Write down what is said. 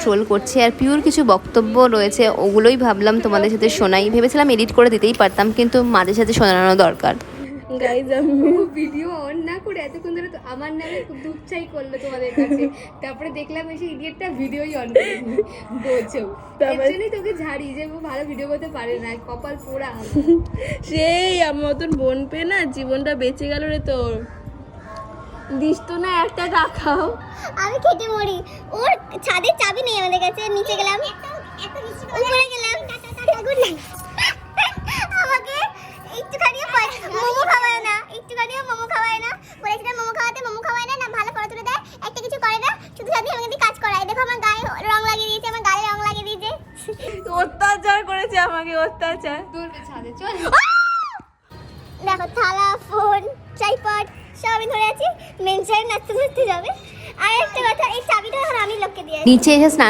Troll করছে আর pure কিছু বক্তব্য রয়েছে, ওগুলোই ভাবলাম তোমাদের সাথে শোনাই। ভেবেছিলাম এডিট করে দিতেই পারতাম, কিন্তু মাঝে সাথে শোনানো দরকার। গাইজ আমি ভিডিও অন না করে এতক্ষণ ধরে তো আমার নামে দুধ চাই করলো তোমাদের কাছে, তারপরে দেখলাম এসে ইডিয়েটটা ভিডিওই অন করে বলছো। এর জন্যই তোকে ঝাড়ি, যে ও ভালো ভিডিও করতে পারে না, কপাল পোড়া। সেই আমার মতন বোন পেয়ে না জীবনটা বেঁচে গেল রে তোর। দিস তো না একটা টাকাও। আমি খেটে মরি। ওর ছাদের চাবি নেই আমাদের কাছে, নিচে গেলাম, উপরে গেলাম, আমাকে একটুখানিও মোমো খাওয়ায় না, একটুখানিও মোমো খাওয়ায় না। বলেছিলাম মোমো খাওয়াতে, মোমো খাওয়ায় না, না ভালো ফটো তুলে দেয়, একটা কিছু করে না, শুধু সাথে আমাকে দিয়ে কাজ করায়। দেখো আমার গায়ে রং লাগিয়ে দিয়েছে, আমার গায়ে রং লাগিয়ে দিয়েছে। অত্যাচার করেছে আমাকে, অত্যাচার। তোর ছাদে চল। দেখো থালা, ফোন, ট্রাইপড সব আমি ধরে আছি। মেনচারে নাচতে নাচতে যাবে। আর একটা কথা, এই চাবিটা এখন আমি লোককে দিয়ে নিচে এসে স্নান